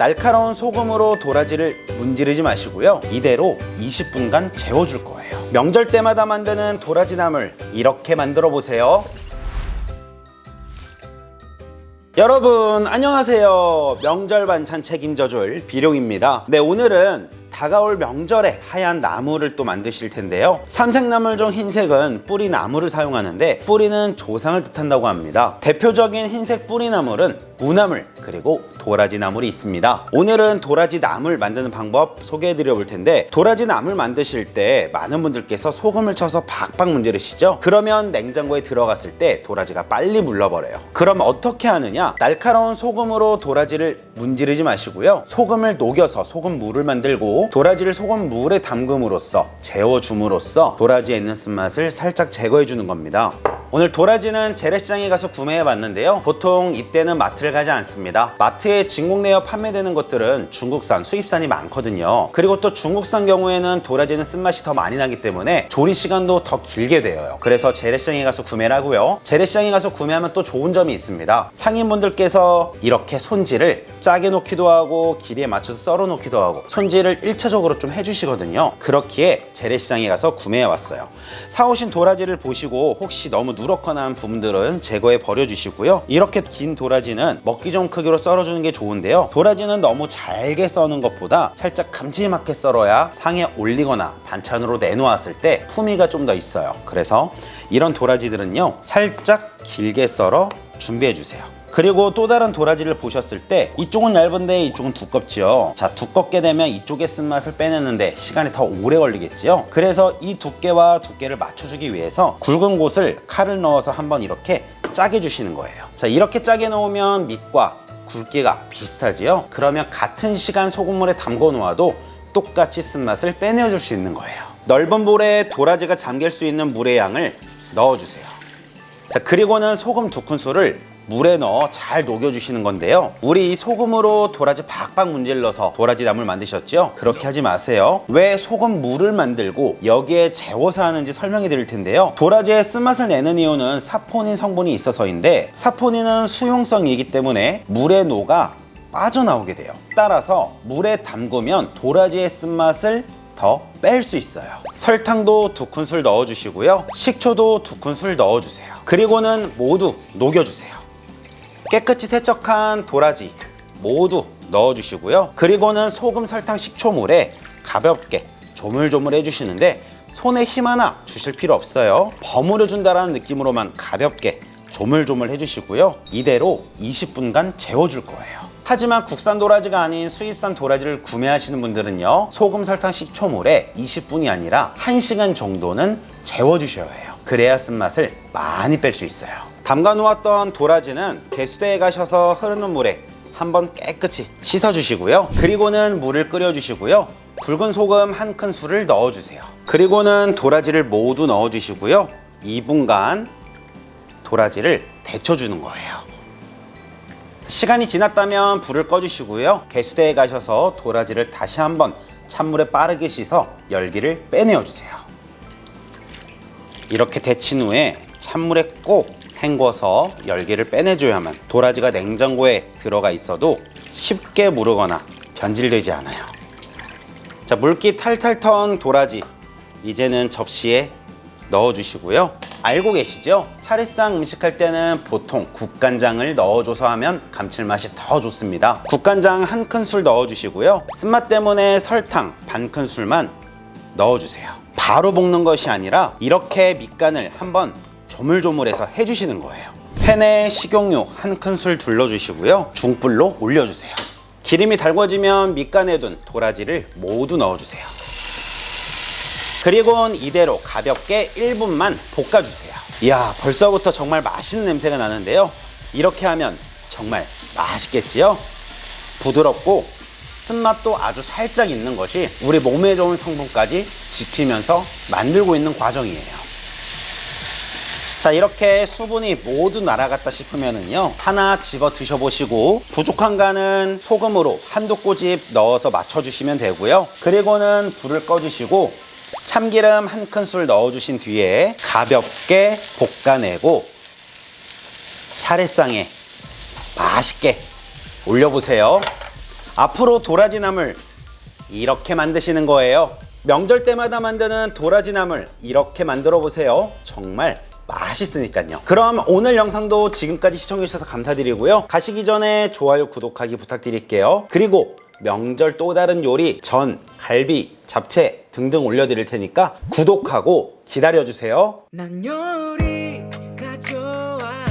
날카로운 소금으로 도라지를 문지르지 마시고요. 이대로 20분간 재워줄 거예요. 명절 때마다 만드는 도라지 나물 이렇게 만들어 보세요. 여러분 안녕하세요. 명절 반찬 책임져줄 비룡입니다. 네, 오늘은 다가올 명절에 하얀 나물을 또 만드실 텐데요. 삼색나물 중 흰색은 뿌리나물을 사용하는데 뿌리는 조상을 뜻한다고 합니다. 대표적인 흰색 뿌리나물은 무나물 그리고 도라지 나물이 있습니다. 오늘은 도라지 나물 만드는 방법 소개해 드려 볼 텐데, 도라지 나물 만드실 때 많은 분들께서 소금을 쳐서 박박 문지르시죠. 그러면 냉장고에 들어갔을 때 도라지가 빨리 물러버려요. 그럼 어떻게 하느냐? 날카로운 소금으로 도라지를 문지르지 마시고요. 소금을 녹여서 소금물을 만들고 도라지를 소금물에 담금으로써 재워줌으로써 도라지에 있는 쓴맛을 살짝 제거해 주는 겁니다. 오늘 도라지는 재래시장에 가서 구매해 봤는데요. 보통 이때는 마트를 가지 않습니다. 마트에 진공 내어 판매되는 것들은 중국산, 수입산이 많거든요. 그리고 또 중국산 경우에는 도라지는 쓴맛이 더 많이 나기 때문에 조리 시간도 더 길게 되어요. 그래서 재래시장에 가서 구매를 하고요. 재래시장에 가서 구매하면 또 좋은 점이 있습니다. 상인분들께서 이렇게 손질을 짜게 놓기도 하고 길이에 맞춰서 썰어 놓기도 하고 손질을 1차적으로 좀 해주시거든요. 그렇기에 재래시장에 가서 구매해 왔어요. 사오신 도라지를 보시고 혹시 너무 누렇거나 한 부분들은 제거해 버려주시고요. 이렇게 긴 도라지는 먹기 좋은 크기로 썰어주는 게 좋은데요. 도라지는 너무 잘게 써는 것보다 살짝 감지막하게 썰어야 상에 올리거나 반찬으로 내놓았을 때 품위가 좀 더 있어요. 그래서 이런 도라지들은요, 살짝 길게 썰어 준비해 주세요. 그리고 또 다른 도라지를 보셨을 때 이쪽은 얇은데 이쪽은 두껍지요. 자, 두껍게 되면 이쪽의 쓴맛을 빼내는데 시간이 더 오래 걸리겠지요. 그래서 이 두께와 두께를 맞춰주기 위해서 굵은 곳을 칼을 넣어서 한번 이렇게 짜게 주시는 거예요. 자, 이렇게 짜게 놓으면 밑과 굵기가 비슷하지요. 그러면 같은 시간 소금물에 담궈 놓아도 똑같이 쓴맛을 빼내줄 수 있는 거예요. 넓은 볼에 도라지가 잠길 수 있는 물의 양을 넣어주세요. 자, 그리고는 소금 2큰술을 물에 넣어 잘 녹여주시는 건데요. 우리 이 소금으로 도라지 박박 문질러서 도라지 나물 만드셨죠? 그렇게 하지 마세요. 왜 소금 물을 만들고 여기에 재워서 하는지 설명해 드릴 텐데요. 도라지의 쓴맛을 내는 이유는 사포닌 성분이 있어서인데, 사포닌은 수용성이기 때문에 물에 녹아 빠져나오게 돼요. 따라서 물에 담그면 도라지의 쓴맛을 더 뺄 수 있어요. 설탕도 2큰술 넣어주시고요. 식초도 2큰술 넣어주세요. 그리고는 모두 녹여주세요. 깨끗이 세척한 도라지 모두 넣어주시고요. 그리고는 소금, 설탕, 식초물에 가볍게 조물조물 해주시는데 손에 힘 하나 주실 필요 없어요. 버무려 준다라는 느낌으로만 가볍게 조물조물 해주시고요. 이대로 20분간 재워줄 거예요. 하지만 국산 도라지가 아닌 수입산 도라지를 구매하시는 분들은요, 소금, 설탕, 식초물에 20분이 아니라 1시간 정도는 재워주셔야 해요. 그래야 쓴맛을 많이 뺄 수 있어요. 담가 놓았던 도라지는 개수대에 가셔서 흐르는 물에 한번 깨끗이 씻어주시고요. 그리고는 물을 끓여주시고요. 굵은 소금 1큰술을 넣어주세요. 그리고는 도라지를 모두 넣어주시고요. 2분간 도라지를 데쳐주는 거예요. 시간이 지났다면 불을 꺼주시고요. 개수대에 가셔서 도라지를 다시 한번 찬물에 빠르게 씻어 열기를 빼내어주세요. 이렇게 데친 후에 찬물에 꼭 헹궈서 열기를 빼내줘야만 도라지가 냉장고에 들어가 있어도 쉽게 무르거나 변질되지 않아요. 자, 물기 탈탈 턴 도라지 이제는 접시에 넣어주시고요. 알고 계시죠? 차례상 음식할 때는 보통 국간장을 넣어줘서 하면 감칠맛이 더 좋습니다. 국간장 1큰술 넣어주시고요. 쓴맛 때문에 설탕 1큰술만 넣어주세요. 바로 볶는 것이 아니라 이렇게 밑간을 한번 조물조물해서 해주시는 거예요. 팬에 식용유 1큰술 둘러주시고요. 중불로 올려주세요. 기름이 달궈지면 밑간에 둔 도라지를 모두 넣어주세요. 그리고는 이대로 가볍게 1분만 볶아주세요. 이야, 벌써부터 정말 맛있는 냄새가 나는데요. 이렇게 하면 정말 맛있겠지요? 부드럽고 쓴맛도 아주 살짝 있는 것이 우리 몸에 좋은 성분까지 지키면서 만들고 있는 과정이에요. 자, 이렇게 수분이 모두 날아갔다 싶으면은요, 하나 집어 드셔보시고 부족한 간은 소금으로 한두 꼬집 넣어서 맞춰주시면 되고요. 그리고는 불을 꺼주시고 참기름 1큰술 넣어주신 뒤에 가볍게 볶아내고 차례상에 맛있게 올려보세요. 앞으로 도라지 나물 이렇게 만드시는 거예요. 명절 때마다 만드는 도라지 나물 이렇게 만들어 보세요. 정말 맛있으니까요. 그럼 오늘 영상도 지금까지 시청해 주셔서 감사드리고요. 가시기 전에 좋아요, 구독하기 부탁드릴게요. 그리고 명절 또 다른 요리, 전, 갈비, 잡채 등등 올려드릴 테니까 구독하고 기다려주세요. 난 요리가 좋아.